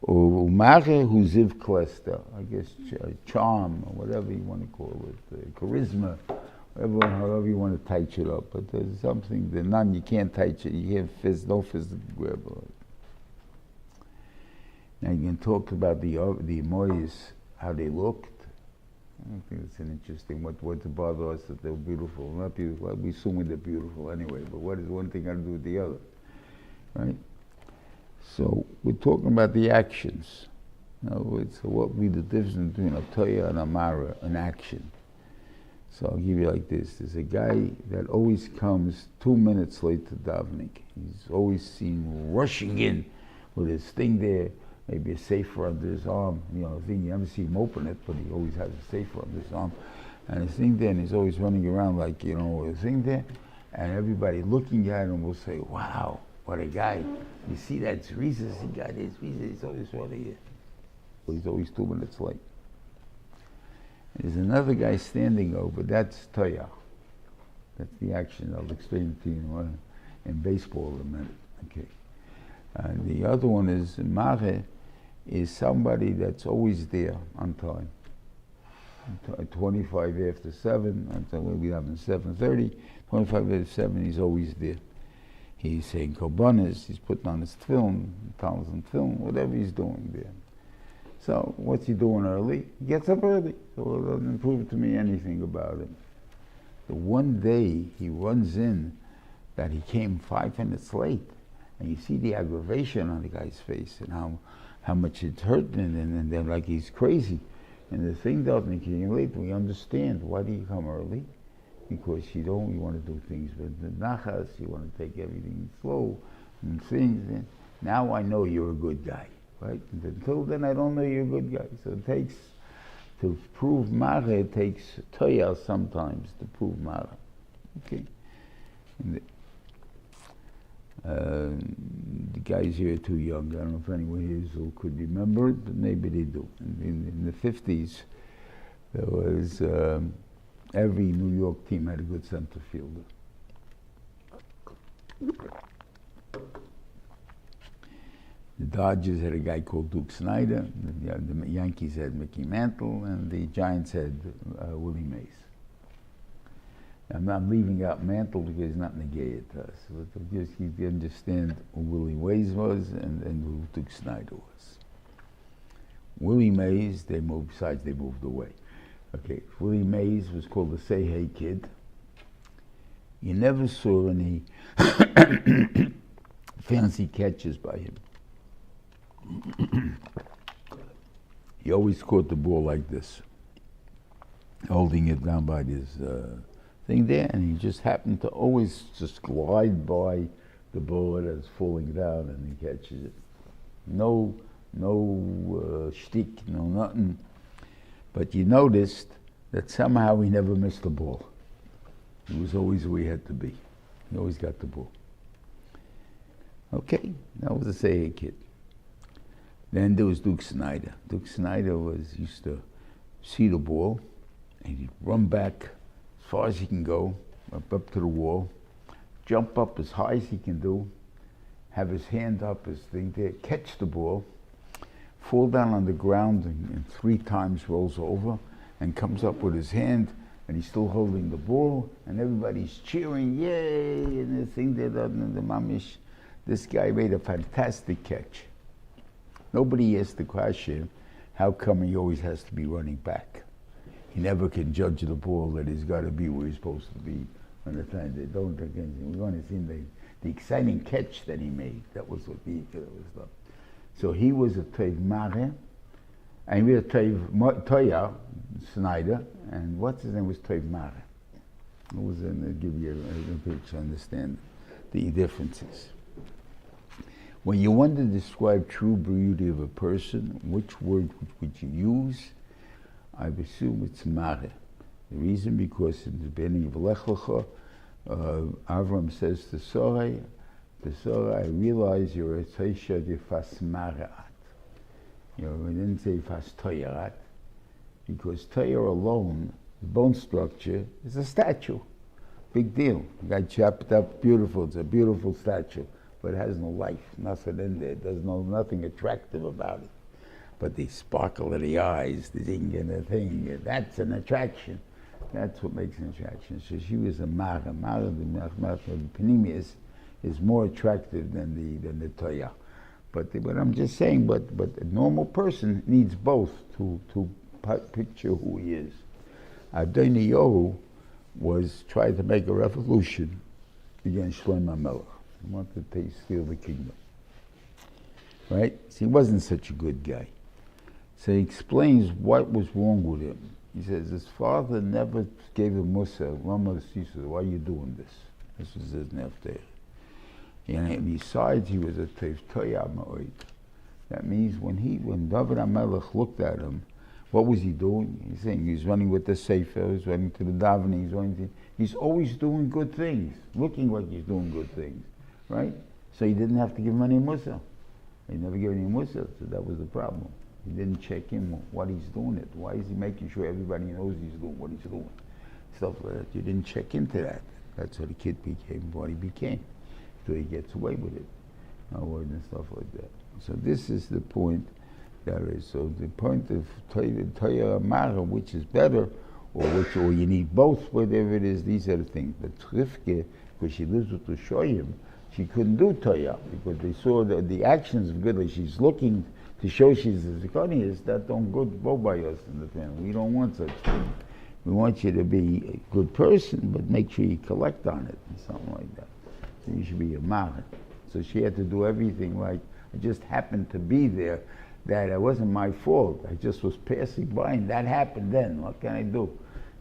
Umare hu ziv klester, I guess charm, or whatever you want to call it, charisma. However you want to touch it up, but there's something, the nun, you can't touch it, you can't no physical grab on it. Now you can talk about the Amoyas, how they looked. I don't think it's an interesting, what to bother us that they're beautiful, not beautiful, we assume they're beautiful anyway, but what is one thing got to do with the other, right? So we're talking about the actions. In other words, so what would be the difference between a toya and a mara, an action? So I'll give you like this. There's a guy that always comes 2 minutes late to davening. He's always seen rushing in with his thing there, maybe a safer under his arm. You know, the thing, you never see him open it, but he always has a safer under his arm. And his thing there, and he's always running around like, you know, his thing there. And everybody looking at him will say, wow, what a guy. You see that Jesus, he got his Jesus, he's always running here. Well, he's always 2 minutes late. There's another guy standing over, that's toya. That's the action, I'll explain it to you in baseball in a minute. Okay. And the other one is mare, is somebody that's always there on time. 25 after 7, until we have 7:30, 25 after 7, he's always there. He's saying korbanos, he's putting on his film, whatever he's doing there. So what's he doing early? He gets up early, so it doesn't prove to me anything about him. The one day he runs in that he came 5 minutes late, and you see the aggravation on the guy's face and how much it's hurting, and then like he's crazy. And the thing doesn't make you late. We understand why do you come early? Because you want to do things with the nachas, you want to take everything slow and things. And now I know you're a good guy. Right? Until then, I don't know you're a good guy. So it takes, to prove mara, it takes toya sometimes to prove mara. Okay? The guys here are too young. I don't know if anyone here who could remember it, but maybe they do. In the 50s, there was, every New York team had a good center fielder. The Dodgers had a guy called Duke Snyder, the Yankees had Mickey Mantle, and the Giants had Willie Mays. I'm leaving out Mantle because he's not negated to us, but just you understand who Willie Mays was and who Duke Snyder was. Willie Mays, they moved away. Okay, Willie Mays was called the Say Hey Kid. You never saw any fancy catches by him. He always caught the ball like this, holding it down by this thing there, and he just happened to always just glide by the ball as falling down, and he catches it. No shtick, no nothing. But you noticed that somehow he never missed the ball. He was always where he had to be. He always got the ball. Okay, that was a Say Hey Kid. Then there was Duke Snyder. Duke Snyder used to see the ball, and he'd run back as far as he can go, up to the wall, jump up as high as he can do, have his hand up, his thing there, catch the ball, fall down on the ground and 3 times rolls over, and comes up with his hand, and he's still holding the ball, and everybody's cheering, yay, and the thing there, the mamish. This guy made a fantastic catch. Nobody asked the question, how come he always has to be running back? He never can judge the ball that he's got to be where he's supposed to be. On the time they don't against him. We're going to see the exciting catch that he made. That was what he was done. So he was a Toiv Mare, and we had Toya Snyder, and what's his name was Toiv Mare. It was to give you a picture to understand. the differences. When you want to describe true beauty of a person, which word would you use? I assume it's mare. The reason, because in the beginning of Lech Lecha, Avram says to Sarai, I realize you're a Taisha de Fas Mareat. He didn't say Fas Toyarat, because Toyar alone, the bone structure, is a statue. Big deal. The guy chopped up, beautiful. It's a beautiful statue, but it has no life, nothing in there. There's nothing attractive about it. But the sparkle of the eyes, the zing and the thing, that's an attraction. That's what makes an attraction. So she was a Mara. Mara, the Panemius, is more attractive than the Toya. But I'm just saying, but a normal person needs both to picture who he is. Adoniyahu was trying to make a revolution against Shlomo Melech. He wanted to steal the kingdom. Right? So he wasn't such a good guy. So he explains what was wrong with him. He says his father never gave him Musa. Why are you doing this? This was his nefter. And besides, he was a Toya Ma'od. That means when David HaMelech looked at him, what was he doing? He's saying he's running with the Sefer, he's running to the davening, he's always doing good things, looking like he's doing good things, right? So he didn't have to give him any Musa. He never gave any Musa, so that was the problem. He didn't check in what he's doing it. Why is he making sure everybody knows he's doing what he's doing? Stuff like that. You didn't check into that. That's how the kid became what he became. So he gets away with it. And stuff like that. So this is the point there is. So the point of Toya Mara, which is better, or you need both, whatever it is, these are the things. But Rivka, because she lives with the Shoyim, she couldn't do Toya, because they saw the actions of good, like she's looking to show she's as is that don't go by us in the family. We don't want such thing. We want you to be a good person, but make sure you collect on it, and something like that. So you should be a Mara. So she had to do everything like, I just happened to be there, that it wasn't my fault. I just was passing by and that happened then. What can I do?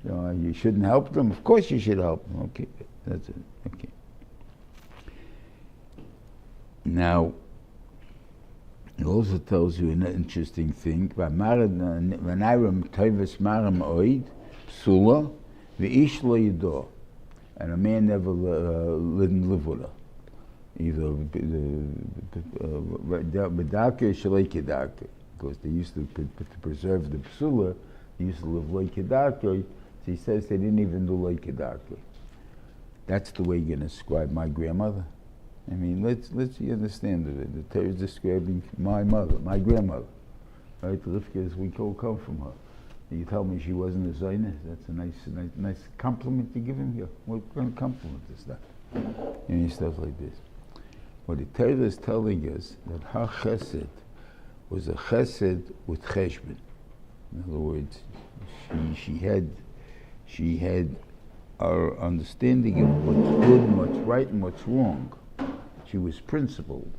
You shouldn't help them? Of course you should help them. Okay, that's it. Okay. Now, it also tells you an interesting thing. When I am Toivus Maram Oid, Psula, V'ish lo yido. And a man never didn't live with her. Either Bedaka or Shalekidaka. Because they used to preserve the Psula, they used to live Lekidaka. So he says they didn't even do Lekidaka. That's the way you're going to describe my grandmother. I mean, let's understand it. The Torah is describing my mother, my grandmother. Right? Rivka, as we all come from her. You tell me she wasn't a Zionist. That's a nice compliment to give him here. What kind of compliment is that? And stuff like this. What the Torah is telling us that her chesed was a chesed with cheshbon. In other words, she had our understanding of what's good and what's right and what's wrong. She was principled.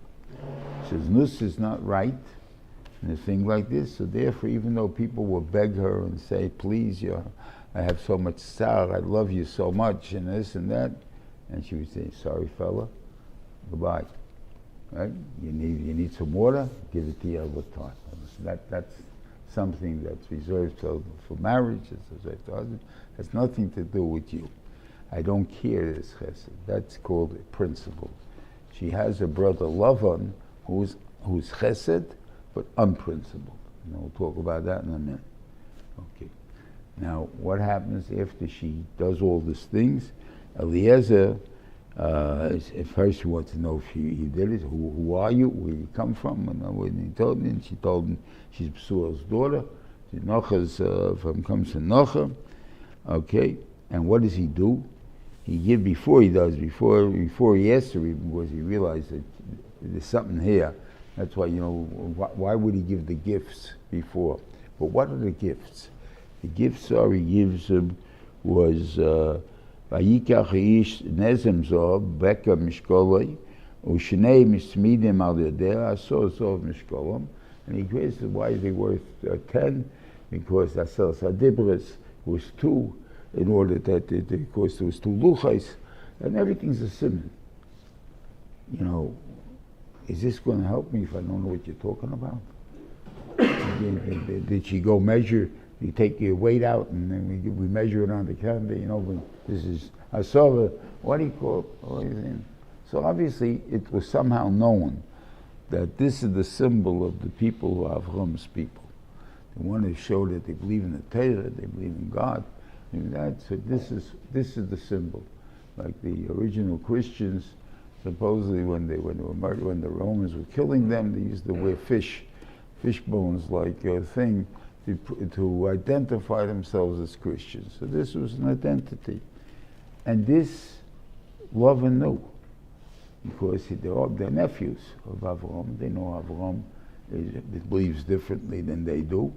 She says, Nus is not right, and a thing like this. So therefore, even though people will beg her and say, please, I have so much sorrow, I love you so much, and this and that, and she would say, sorry fella, goodbye. Right? You need some water, give it to you all the time. That's something that's reserved for marriage, it's reserved to husband. Has nothing to do with you. I don't care this chesed. That's called a principle. She has a brother Lavan who's chesed, but unprincipled. And we'll talk about that in a minute. Okay. Now, what happens after she does all these things? Eliezer, at first she wants to know if he did it. Who are you? Where you come from? And he told me, and she told him she's Psuel's daughter. Nocha's comes from Nocha. Okay. And what does he do? Before he asks her, because he realized that there's something here. That's why, why would he give the gifts before? But what are the gifts? The gifts he gives him was Vayikach ish nezem zov beka mishkoloi ushnei mismidim al yodea asor zov mishkolom. And he creates why is he worth 10? Because asor sadibris was 2. In order that, of course, there was 2 luchais, and everything's a simon. you know, is this going to help me if I don't know what you're talking about? Did she go measure? You take your weight out and then we measure it on the calendar, you know, this is, I saw the, what do you call it? So obviously it was somehow known that this is the symbol of the people of Avram's people. They want to show that they believe in the Torah, they believe in God. And so this is the symbol. Like the original Christians, supposedly when they were murdered, when the Romans were killing them, they used to wear fish bones like a thing to identify themselves as Christians. So this was an identity. And this Reuven knew, because they're nephews of Avram. They know Avram believes differently than they do.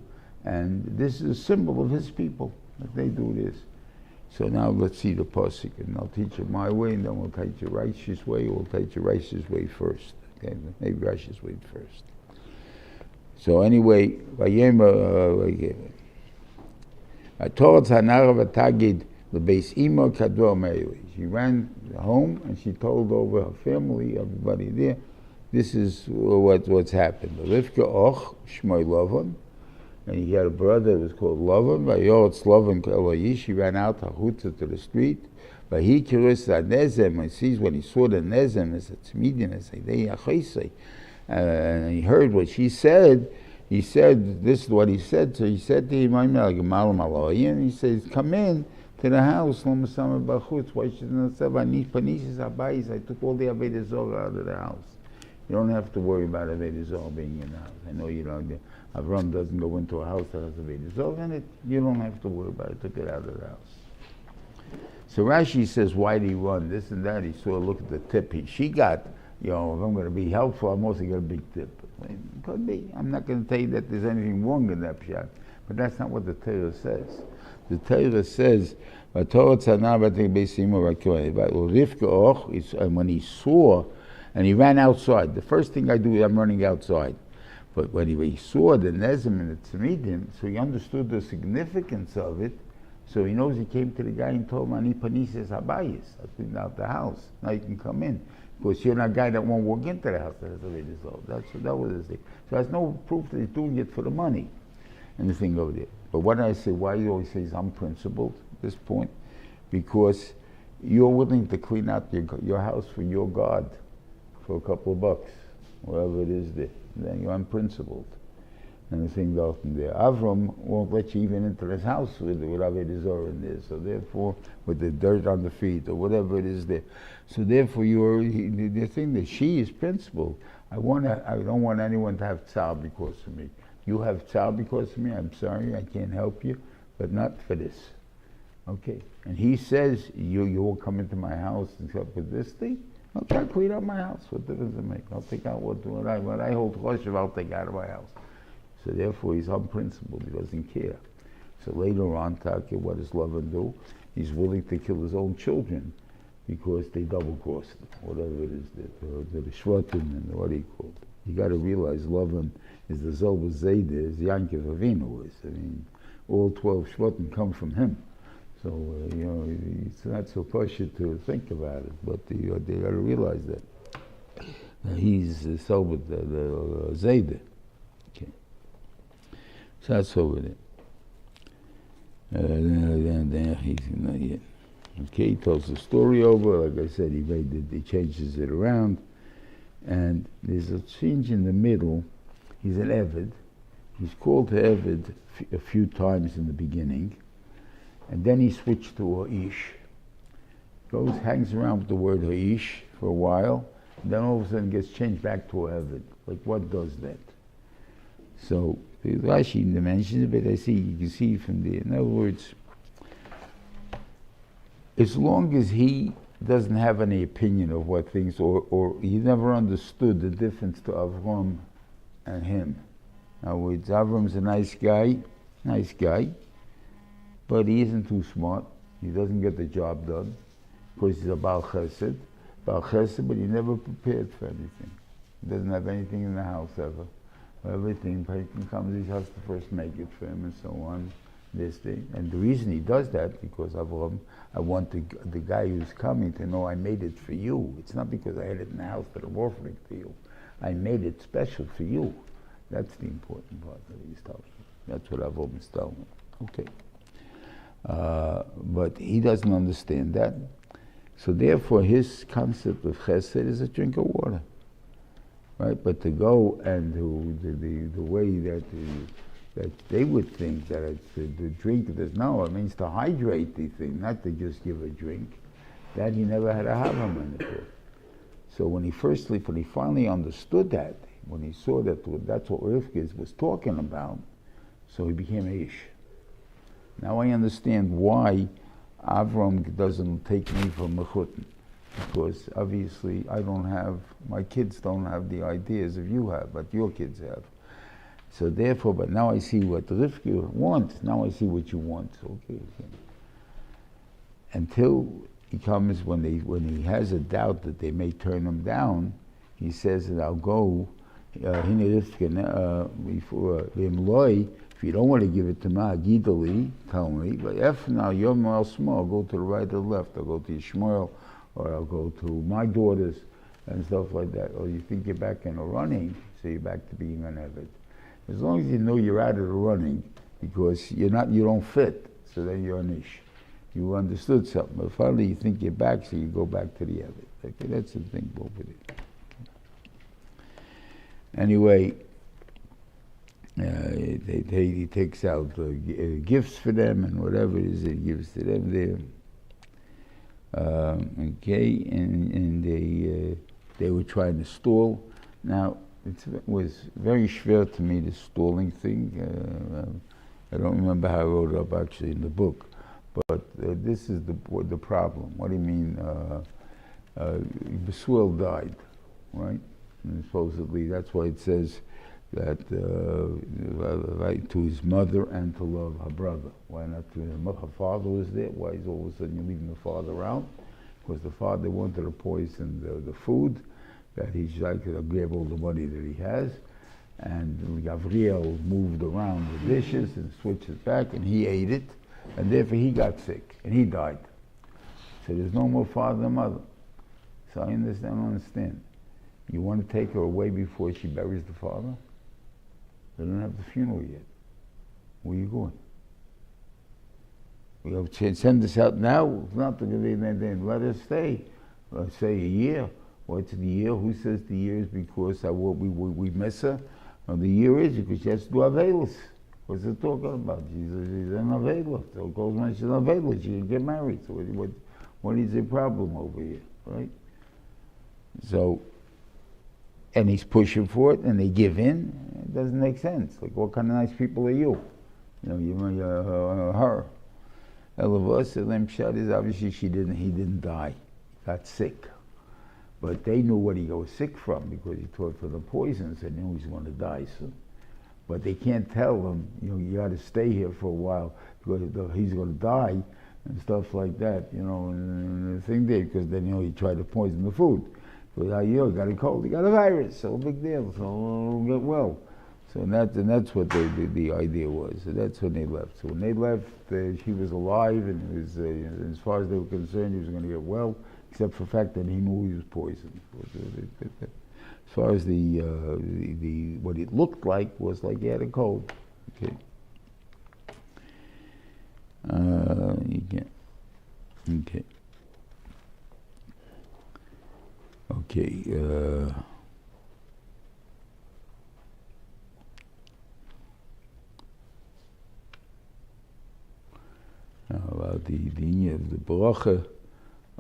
And this is a symbol of his people, that they do this. So now let's see the pasuk, and I'll teach you my way, and then we'll teach you Raish's way, or we'll teach you Raish's way first. Okay, maybe Raish's way first. So anyway, she ran home and she told over her family, everybody there, this is what's happened. Rivka och shmoi Lavan, and he had a brother that was called Lavan. Vayotz Lavan k'Eloyi. She ran out hachutza to the street. Vahi kirus nezem. And sees when he saw the nezem as a tzmidim as a deyachosei. And he heard what she said. He said, this is what he said. So he said to him, and he says, come in to the house. Why shouldn't I say, I took all the Avodah Zarah out of the house. You don't have to worry about Avodah Zarah being in the house. I know you don't. Avram doesn't go into a house that has Avodah Zarah in it. You don't have to worry about it. I took it out of the house. So Rashi says, why did he run? This and that. He saw, look at the tip she got. You know, if I'm going to be helpful, I'm also got a big tip. It could be. I'm not going to tell you that there's anything wrong in that pshat, but that's not what the Torah says. The Torah says, when he saw, and he ran outside. The first thing I do is I'm running outside. But when he saw the Nezim and the Tzmidim, so he understood the significance of it, so he knows he came to the guy and told him, Ani panises habayis, I cleaned out the house, now you can come in. Because you're not a guy that won't walk into the house that has a result. That was his thing. So there's no proof that he's doing it for the money and the thing over there. But what I say, why he always says unprincipled at this point? Because you're willing to clean out your house for your God for a couple of bucks, whatever it is there. Then you're unprincipled. And the thing goes from there. Avram won't let you even into his house with Avodah Zarah in there. So therefore, with the dirt on the feet or whatever it is there. So therefore, the thing that she is principled. I don't want anyone to have tzar because of me. You have tzar because of me. I'm sorry, I can't help you, but not for this. Okay. And he says, you will come into my house and help with this thing. Okay, I'll clean out my house. What difference does it make? I'll take out what I hold choshev, I'll take out of my house. So therefore, he's unprincipled. He doesn't care. So later on, Taka, what does Lavan do? He's willing to kill his own children because they double-crossed him, whatever it is, the Shvatim and what do you call it? You got to realize Lavan is the Zolba Zayda, as Yankov Avinu is. I mean, all 12 Shvatim come from him. So, it's not so pushy to think about it, but they got to realize that. He's the Zolba Zayda. Okay. So that's over there. Okay, he tells the story over. Like I said, he changes it around. And there's a change in the middle. He's an Eved. He's called to Eved a few times in the beginning. And then he switched to Ha'ish. Hangs around with the word Ha'ish for a while. And then all of a sudden gets changed back to Eved. Like, what does that? So, the Rashi mentions it, but you can see from there. In other words, as long as he doesn't have any opinion of what things, or he never understood the difference to Avram and him. In other words, Avram's a nice guy, but he isn't too smart. He doesn't get the job done. Because he's a Baal Chesed, but he never prepared for anything. He doesn't have anything in the house ever. Everything, he comes, he has to first make it for him and so on. this thing. And the reason he does that, because Avram, I want the guy who's coming to know I made it for you. It's not because I had it in the house that I'm offering to you. I made it special for you. That's the important part that he's telling. That's what Avram is telling. Okay. But he doesn't understand that. So therefore his concept of chesed is a drink of water. Right? But to go and the way that they would think that it's the drink, no, it means to hydrate the thing, not to just give a drink. That he never had a Havam before. So when he finally understood that, when he saw that that's what Rivka was talking about, so he became Ish. Now I understand why Avram doesn't take me from Mechutin. Because obviously my kids don't have the ideas that you have, but your kids have. So therefore, but now I see what Rivka wants. Now I see what you want. Okay. Until he comes, when he has a doubt that they may turn him down, he says that I'll go, before Limloi, if you don't want to give it to me, Gidali, tell me, but if now you're more small, I'll go to the right or left, I'll go to Shmuel, or I'll go to my daughters, and stuff like that. Or you think you're back in the running, so you're back to being an Eved. As long as you know you're out of the running, because you don't fit, so then you're an Ish. You understood something, but finally you think you're back, so you go back to the Eved. Okay, that's the thing over there. Anyway, he takes out gifts for them and whatever it is he gives to them there. Okay, and they were trying to stall. Now, it was very schwer to me, the stalling thing. I don't remember how I wrote it up actually in the book, but this is the problem. What do you mean? Besuel died, right? And supposedly that's why it says that right to his mother and to love her brother. Why not to her father was there? Why is all of a sudden you're leaving the father out? Because the father wanted to poison the food, that he's like to grab all the money that he has, and Gabriel moved around the dishes and switched it back, and he ate it, and therefore he got sick and he died. So there's no more father and mother. So I don't understand. You want to take her away before she buries the father? They don't have the funeral yet. Where are you going? We have to send us out now. It's not going to be, let us stay. Let's say a year. What's the year? Who says the year is because we miss her? No, the year is because she has to do Avelis. What's it talking about? She's an Avelis. So it goes when she's an Avelis, she can get married. So what is the problem over here, right? So, and he's pushing for it, and they give in. It doesn't make sense. Like, what kind of nice people are you? You're her. Elavos, Shad is obviously he didn't die. He got sick. But they knew what he was sick from because he taught for the poisons and knew he's going to die soon. But they can't tell him, you got to stay here for a while because he's going to die and stuff like that, and the thing there, because then, he tried to poison the food. Because you got a cold, you got a virus, so big deal, so we'll get well. So that's what the idea was. So that's when they left. So when they left, she was alive, and it was, as far as they were concerned, he was going to get well, except for the fact that he knew he was poisoned. As far as the what it looked like was like he had a cold. Okay. Okay. Okay. Now about the idea of the bracha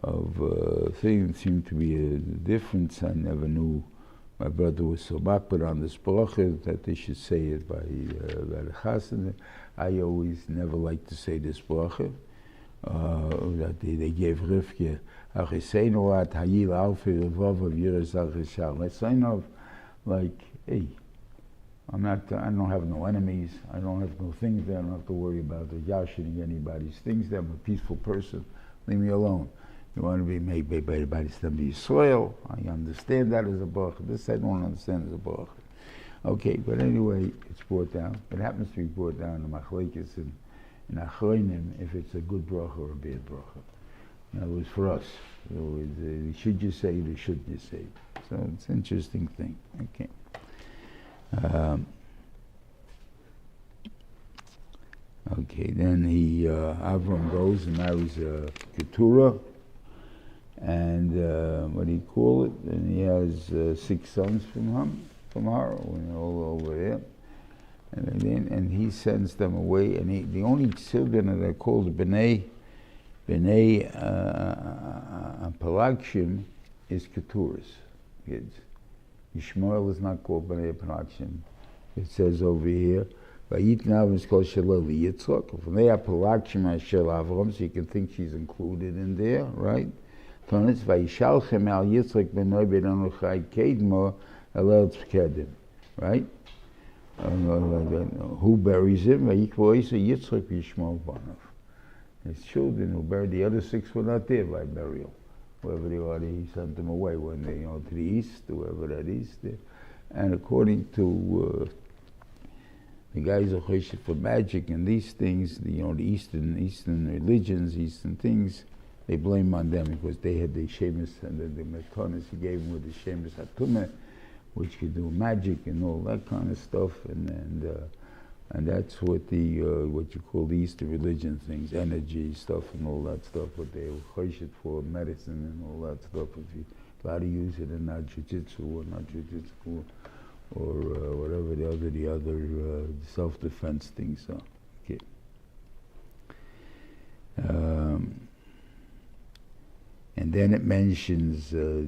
of things seemed to be a difference. I never knew my brother was so makbid on this bracha that they should say it by the chassan. I always never liked to say this bracha. That they gave Rivka Achiseinoat Hayil Alfi Revav of Yerizach Hishal. It's sign of like, hey, I don't have no enemies. I don't have no things there. I don't have to worry about the yashing anybody's things there. I'm a peaceful person. Leave me alone. You want to be made by everybody's to be soil. I understand that as a bracha. This I don't understand as a bracha. Okay, but anyway, it's brought down. It happens to be brought down in Machlekes in achronim if it's a good bracha or a bad bracha. That was for us. Should you say it or shouldn't you say it? So it's an interesting thing. Okay. Okay, then Avram goes and marries Keturah, and what do you call it? And he has 6 sons from her, all over there. And he sends them away, and the only children that are called Bnei Pelagshim is Keturah's kids. Yishmael is not called Bnei Pelagshim. It says over here, Vayitnav is called Shalali Yitzchak. Bnei Pelagshim Ashel Avram, so you can think she's included in there, right? Tonis Vayishalchem al Yitzchak Bnei Benochai Kedma Elel Tzkedim, right? Who buries him? Vayikvoisa Yitzchak Yishmael Banav. His children who buried, the other 6 were not there by burial. Wherever they are, he sent them away when they, to the east, wherever that is there. And according to the guys who choshed for magic and these things, the Eastern religions, Eastern things, they blame on them because they had the shemus and the metonis he gave them with the shemus hatumah, which could do magic and all that kind of stuff, and that's what the what you call the Eastern religion things, energy stuff and all that stuff, what they were choshed for, medicine and all that stuff. If you allowed to use it in not jujitsu or not jujitsu or whatever the other self-defense things are. Okay. And then it mentions the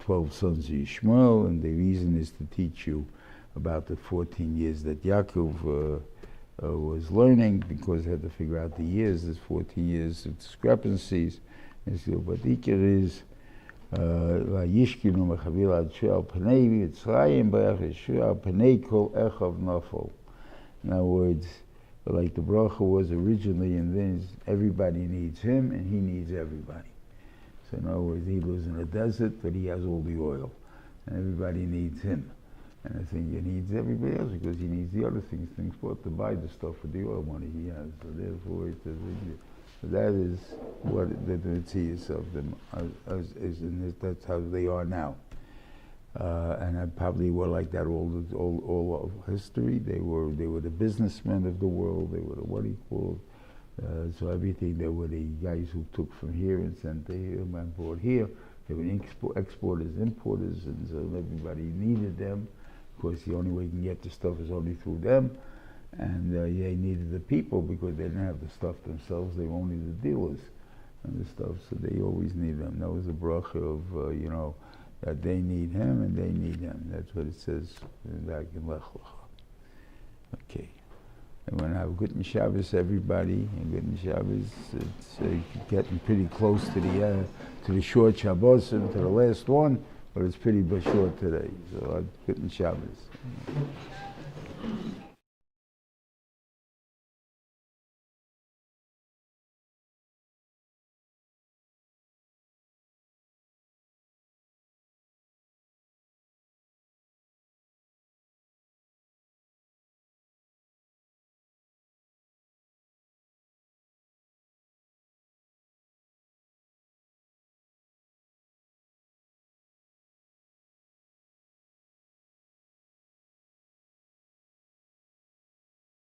12 sons of Yishmael, and the reason is to teach you about the 14 years that Ya'akov was learning, because he had to figure out the years. There's 14 years of discrepancies. And so, but the Iker is Vayishkinu mechavil ad shel pnei Mitzrayim b'yacheshu pnei kol echav nafol. In other words, like the bracha was originally, and then everybody needs him, and he needs everybody. So in other words, he lives in a desert, but he has all the oil, and everybody needs him. And I think he needs everybody else because he needs the other things bought to buy the stuff with the oil money he has. So therefore, that is what the Mitzvahs of them is, and that's how they are now. And I probably were like that all of history. They were the businessmen of the world. They were the what he called. So everything, they were the guys who took from here and sent to here and brought here. They were exporters, importers, and so everybody needed them. Of course, the only way you can get the stuff is only through them. And they needed the people because they didn't have the stuff themselves. They were only the dealers and the stuff, so they always need them. That was the bracha of, that they need him and they need him. That's what it says back in Lech Lecha. Okay. And when I have good Shabbos, everybody, and good Shabbos, it's getting pretty close to the short Shabbos and to the last one, but it's pretty short today. So good Shabbos.